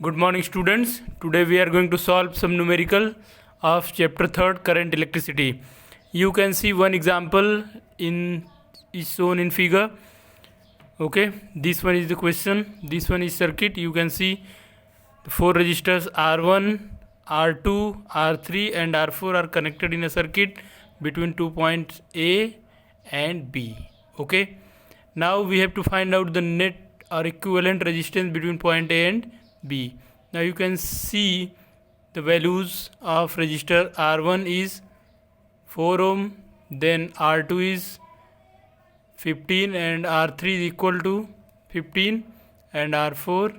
Good morning, students. Today we are going to solve some numerical of chapter 3rd, current electricity. You can see one example is shown in figure. Okay, this one is the question. This one is circuit. You can see the four resistors R1, R2, R3 and R4 are connected in a circuit between 2 points A and B. Okay, now we have to find out the net or equivalent resistance between point A and B. Now you can see the values of resistor R1 is 4 ohm, then R2 is 15 and R3 is equal to 15 and R4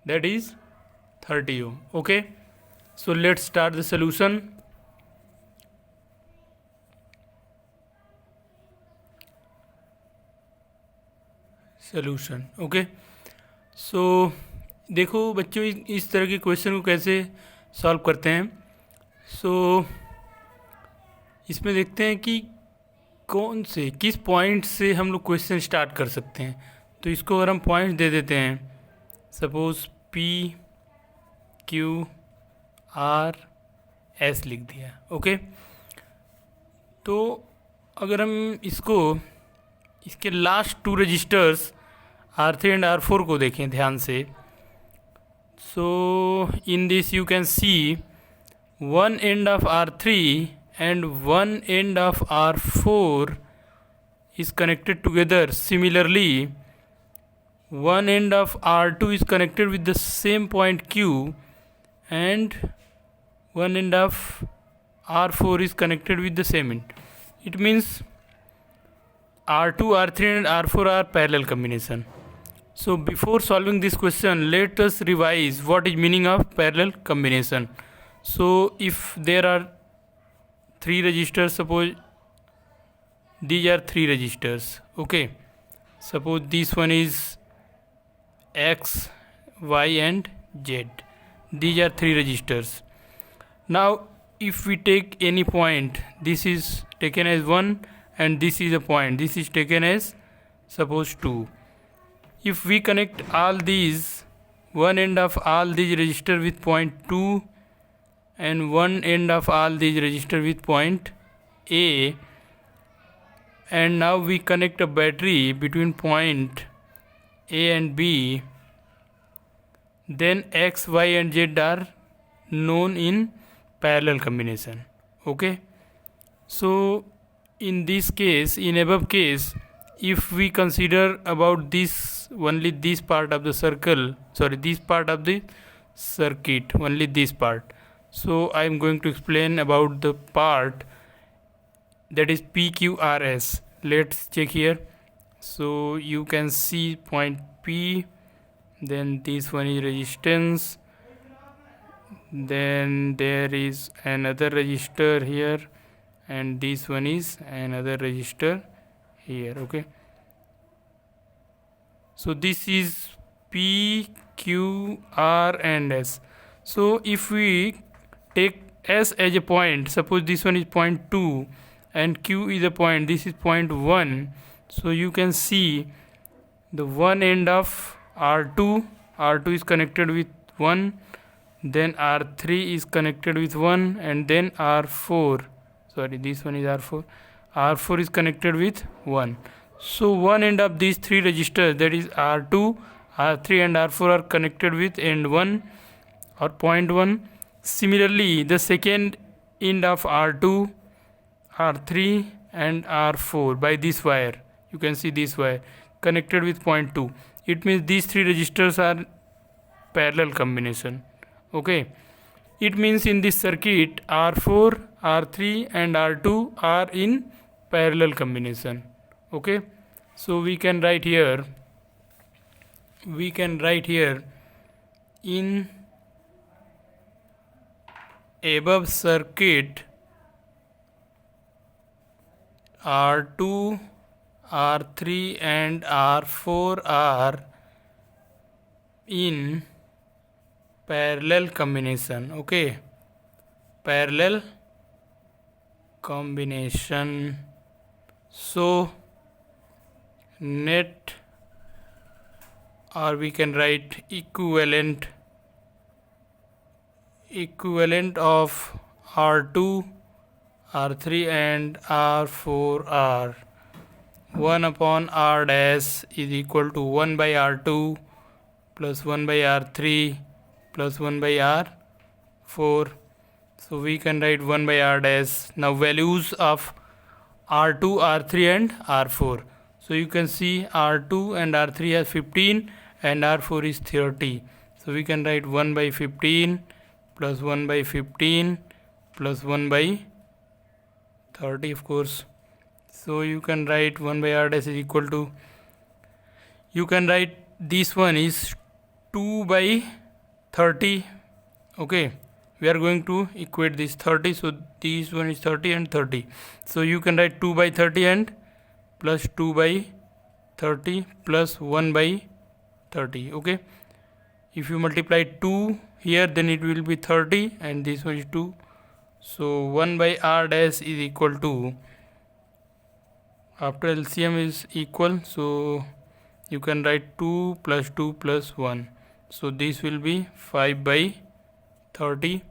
that is 30 ohm. Okay, so let's start the solution. Okay, so देखो बच्चों इस तरह के question को कैसे solve करते हैं. सो इसमें देखते हैं कि किस पॉइंट से हम लोग क्वेश्चन स्टार्ट कर सकते हैं. तो इसको अगर हम पॉइंट दे देते हैं, suppose P Q R S लिख दिया. ओके, तो अगर हम इसके last to registers R3 and R4 को देखें ध्यान से, so in this you can see one end of R3 and one end of R4 is connected together. Similarly, one end of R2 is connected with the same point Q and one end of R4 is connected with the same end. It means R2, R3 and R4 are parallel combination. So before solving this question, let us revise what is meaning of parallel combination. So if there are three resistors, suppose these are three resistors. Okay, suppose this one is X, Y and Z. These are three resistors. Now if we take any point, this is taken as 1 and this is a point, this is taken as suppose 2. If we connect all these, one end of all these resistors with point 2 and one end of all these resistors with point A, and now we connect a battery between point A and B, then X, Y and Z are known in parallel combination. Okay, so in this case, in above case, if we consider about this only this part of the this part of the circuit, only this part. So I am going to explain about the part that is PQRS. Let's check here. So you can see point P, then this one is resistance, then there is another resistor here and this one is another resistor here. Okay, so this is P, Q, R and S. So if we take S as a point, suppose this one is point 2 and Q is a point, this is point 1. So you can see the one end of R2 is connected with 1, then R3 is connected with 1 and then this one is R4 is connected with 1. So one end of these three resistors, that is R2, R3 and R4 are connected with end 1 or point 1. Similarly, the second end of R2, R3 and R4 by this wire, you can see this wire connected with point 2. It means these three resistors are parallel combination. Okay, it means in this circuit R4, R3 and R2 are in parallel combination. Okay, so we can write here in above circuit R2, R3 and R4 are in parallel combination. Okay, parallel combination. So net, or we can write equivalent equivalent of R2, R3 and R4 are 1 upon R dash is equal to 1 by R2 plus 1 by R3 plus 1 by R4. So we can write 1 by R dash. Now values of R2, R3 and R4. So you can see R2 and R3 has 15 and R4 is 30. So we can write 1 by 15 plus 1 by 15 plus 1 by 30, of course. So you can write 1 by R dash is equal to, you can write this one is 2 by 30. Okay, we are going to equate this 30. So this one is 30 and 30. So you can write 2 by 30 and plus 2 by 30 plus 1 by 30. Okay, if you multiply 2 here, then it will be 30 and this one is 2. So 1 by R dash is equal to, after LCM is equal, so you can write 2 plus 2 plus 1. So this will be 5 by 30.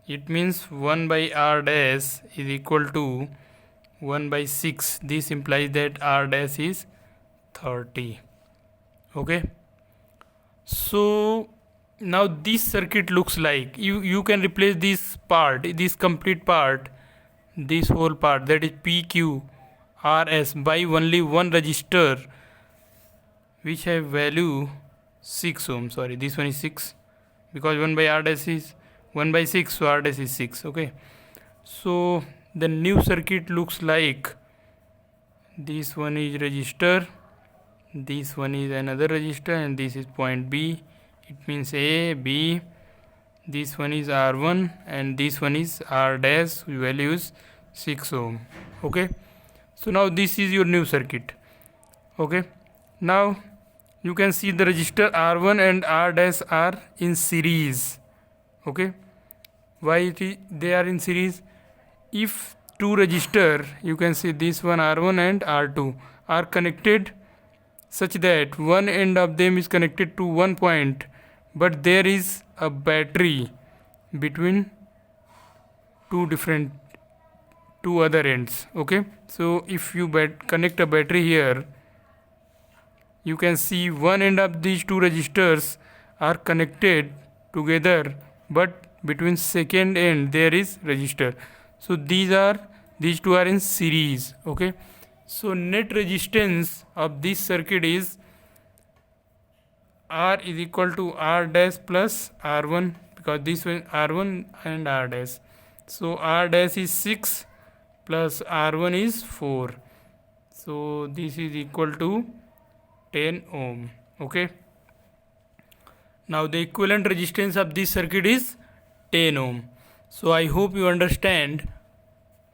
It means 1 by R dash is equal to 1 by 6. This implies that R dash is 30. Okay. So now this circuit looks like, you can replace this part, this complete part, this whole part, that is PQ RS, by only one resistor which have value 6 ohm. Sorry, this one is 6 because 1 by R dash is 1 by 6, so R dash is 6. Okay, so the new circuit looks like, this one is resistor, this one is another resistor, and this is point B. It means A, B. This one is R1 and this one is R dash, whose value is 6 ohm. Okay, so now this is your new circuit. Okay, now you can see the resistor R1 and R dash are in series. Okay, why they are in series? If two resistor, you can see this one R1 and R2 are connected such that one end of them is connected to one point, but there is a battery between two other ends. Okay, so if you connect a battery here, you can see one end of these two resistors are connected together, but between second end there is resistor. So these two are in series. Okay, so net resistance of this circuit is R is equal to R dash plus R1, because this one R1 and R dash. So R dash is 6 plus R1 is 4. So this is equal to 10 ohm. Okay, now the equivalent resistance of this circuit is 10 ohm. So I hope you understand.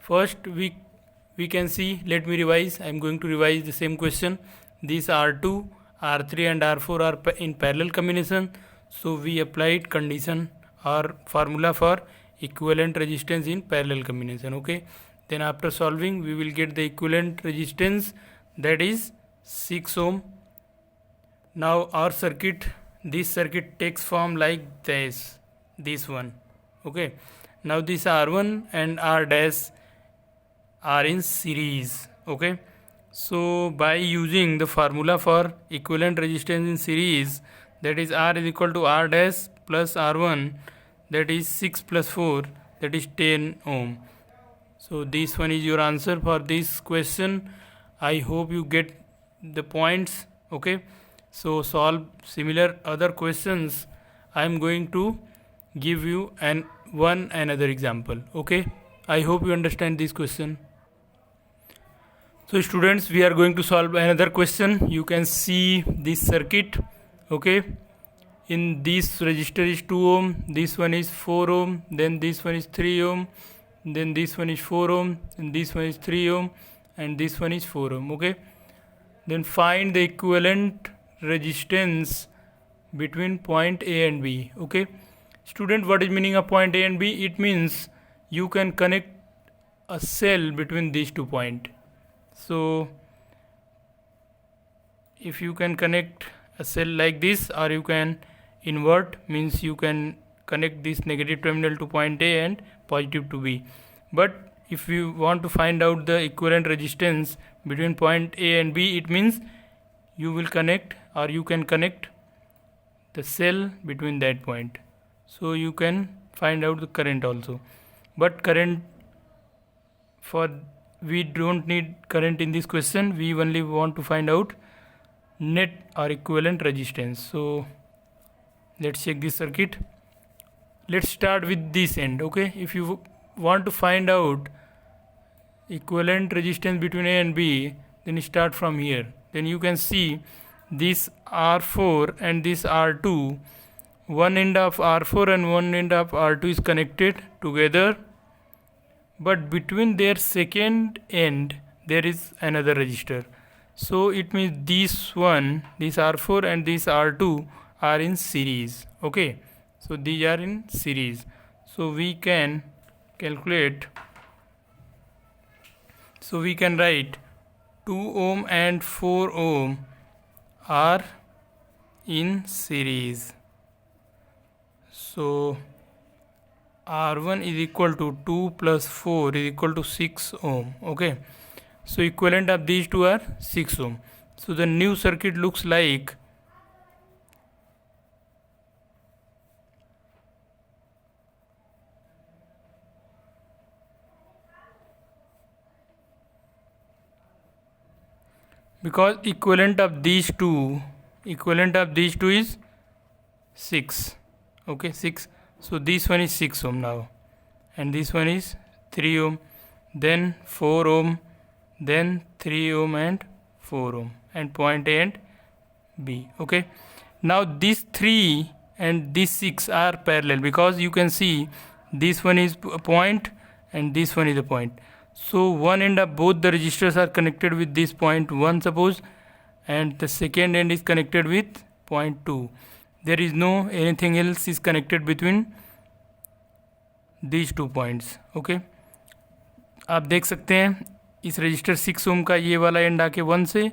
First we can see, let me revise. I am going to revise the same question. These R2, R3 and R4 are in parallel combination. So we applied condition or formula for equivalent resistance in parallel combination. Okay, then after solving we will get the equivalent resistance, that is 6 ohm. Now our circuit, this circuit takes form like this one. Okay, now this R1 and R dash are in series. Okay, so by using the formula for equivalent resistance in series, that is R is equal to R dash plus R1, that is 6 plus 4, that is 10 ohm. So this one is your answer for this question. I hope you get the points. Okay, so solve similar other questions. I am going to give you another example. Okay, I hope you understand this question. So students, we are going to solve another question. You can see this circuit. Okay, in this resistor is 2 ohm, this one is 4 ohm, then this one is 3 ohm, then this one is 4 ohm, and this one is 3 ohm, and this one is 4 ohm. Okay, then find the equivalent resistance between point A and B. Okay, student, what is meaning of point A and B? It means you can connect a cell between these 2 points. So if you can connect a cell like this, or you can invert, means you can connect this negative terminal to point A and positive to B. But if you want to find out the equivalent resistance between point A and B, it means you will connect, or you can connect the cell between that point, so you can find out the current also. But current, for we don't need current in this question, we only want to find out net or equivalent resistance. So let's check this circuit. Let's start with this end. Okay, if you want to find out equivalent resistance between A and B, then start from here. Then you can see this R4 and this R2, one end of R4 and one end of R2 is connected together, but between their second end there is another resistor. So it means this one, this R4 and this R2 are in series. Okay, so these are in series. So we can calculate, so we can write 2 ohm and 4 ohm are in series. So R1 is equal to 2 plus 4 is equal to 6 ohm. Okay, so equivalent of these two are 6 ohm. So the new circuit looks like because equivalent of these two is 6. Okay, 6. So this one is 6 ohm now, and this one is 3 ohm, then 4 ohm, then 3 ohm and 4 ohm, and point A and B. Okay, now these 3 and these 6 are parallel, because you can see this one is a point and this one is a point. So one end of both the resistors are connected with this point 1, suppose, and the second end is connected with point 2. There is no anything else is connected between these 2 points. Okay, आप देख सकते हैं इस register 6 ओम का ये वाला and आके 1 से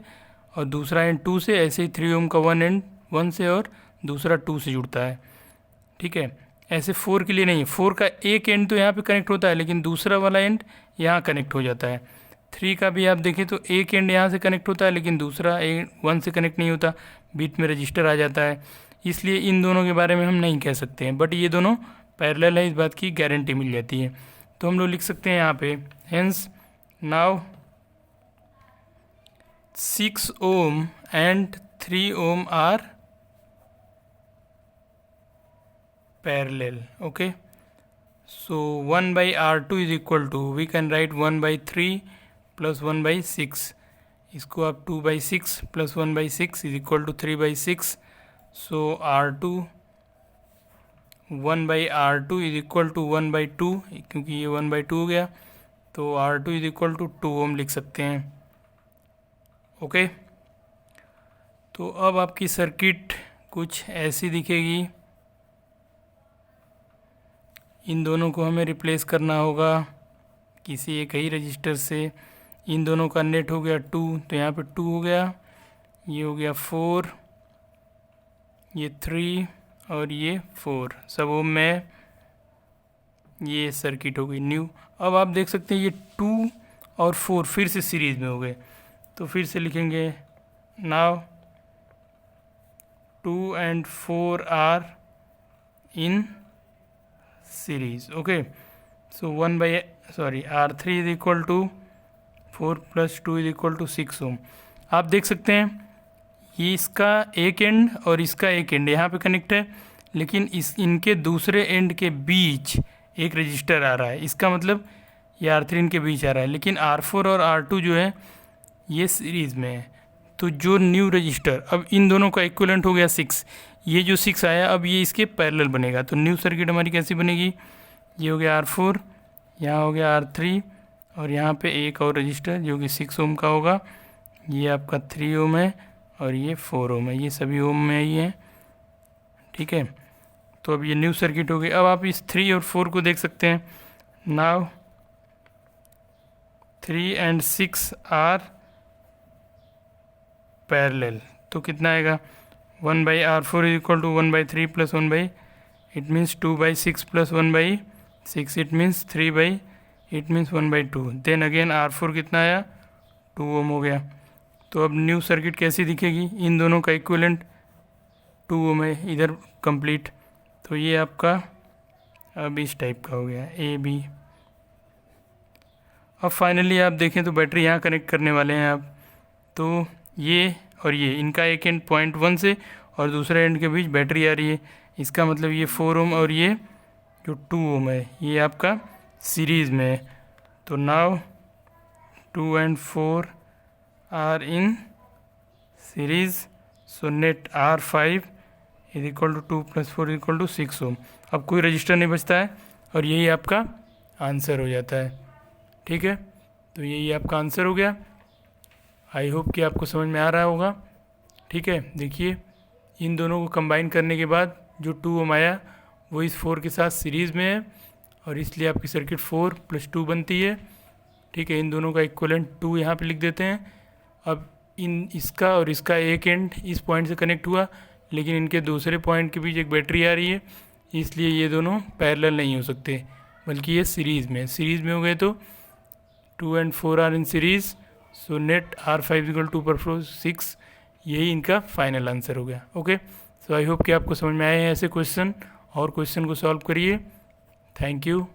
और दूसरा एंड 2 से, ऐसे ही 3 ओम का वन एंड 1 से और दूसरा 2 से जुड़ता है. ठीक है, ऐसे 4 के लिए नहीं. 4 का एक एंड तो यहाँ पे कनेक्ट होता है, लेकिन दूसरा वाला एंड यहाँ कनेक्ट हो जाता है. 3 का भी आप देखें तो एक एंड यहाँ से कनेक्ट होता है, लेकिन दूसरा 1 से कनेक्ट नहीं होता, बीच में रजिस्टर आ जाता है. इसलिए इन दोनों के बारे में हम नहीं कह सकते हैं, बट ये दोनों पैरेलल है, इस बात की गारंटी मिल जाती है. तो हम लोग लिख सकते हैं यहाँ पे, hence now 6 ohm and 3 ohm are parallel. Okay, so 1 by R2 is equal to, we can write 1 by 3 plus 1 by 6. इसको आप 2 by 6 plus 1 by 6 is equal to 3 by 6. So R2 1 by R2 is equal to 1 by 2, क्योंकि ये 1 by 2 हो गया, तो R2 is equal to 2 ohm लिख सकते हैं. ओके, तो अब आपकी सर्किट कुछ ऐसी दिखेगी. इन दोनों को हमें रिप्लेस करना होगा किसी एक ही रजिस्टर से. इन दोनों का नेट हो गया 2, तो यहाँ पे 2 हो गया, ये हो गया 4, ये 3 और ये 4, सब ओम में. ये सर्किट हो गई न्यू. अब आप देख सकते हैं ये 2 और 4 फिर से सीरीज़ में हो गए, तो फिर से लिखेंगे now 2 and 4 are in series. Okay, so R3 is equal to 4 + 2 is equal to 6 ohm. आप देख सकते हैं ये इसका एक एंड और इसका एक एंड यहाँ पे कनेक्ट है, लेकिन इनके दूसरे एंड के बीच एक रजिस्टर आ रहा है. इसका मतलब ये R3 इनके बीच आ रहा है, लेकिन R4 और R2 जो है ये सीरीज़ में है. तो जो न्यू रजिस्टर, अब इन दोनों का इक्विवेलेंट हो गया 6, ये जो 6 आया अब ये इसके पैरेलल बनेगा. तो न्यू सर्किट हमारी कैसी बनेगी, ये हो गया R4, यहाँ हो गया R3 और यहाँ पे एक और रजिस्टर जो कि 6 ओम का होगा. ये आपका 3 ओम है और ये 4 ओम है, ये सभी ओम में ही हैं. ठीक है, तो अब ये न्यू सर्किट हो गई. अब आप इस 3 और 4 को देख सकते हैं. नाउ 3 and 6 आर पैरेलल, तो कितना आएगा, 1 by R4 is equal to 1 by 3 + 1 by it means 2/6 plus 1/6, it means 3/, it means 1/2। Then again R4 कितना आया, 2 ओम हो गया। तो अब न्यू सर्किट कैसी दिखेगी, इन दोनों का इक्विवेलेंट 2 ओम है इधर कंप्लीट। तो ये आपका अब इस टाइप का हो गया ए बी। अब फाइनली आप देखें तो बैटरी यहाँ कनेक्ट करने वाले हैं आप। तो ये और ये इनका एक एंड 0.1 से और दूसरे एंड के बीच बैटरी आ रही है। इसका मतलब ये 4 ओम और ये जो 2 ओम है ये आपका सीरीज़ में है। तो now 2 and 4 are in series, so net R5 is equal to 2 + 4 equal to 6 ohm. अब कोई रजिस्टर नहीं बचता है और यही आपका आंसर हो जाता है। ठीक है, तो यही आपका आंसर हो गया। आई होप कि आपको समझ में आ रहा होगा। ठीक है, देखिए इन दोनों को कंबाइन करने के बाद जो 2 ओम आया वो इस 4 के साथ सीरीज़ में है और इसलिए आपकी सर्किट 4 + 2 बनती है। ठीक है, इन दोनों का इक्वलेंट 2 यहाँ पे लिख देते हैं। अब इसका और इसका एक एंड इस पॉइंट से कनेक्ट हुआ, लेकिन इनके दूसरे पॉइंट के बीच एक बैटरी आ रही है, इसलिए ये दोनों पैरेलल नहीं हो सकते, बल्कि ये सीरीज़ में हो गए। तो 2 and 4 are in series, so net R5 equal to 2/4 6, यही इनका फाइनल आंसर हो गया। ओके, सो आई होप कि आपको समझ में आए हैं ऐसे क्वेश्चन, और क्वेश्चन को सॉल्व करिए। Thank you.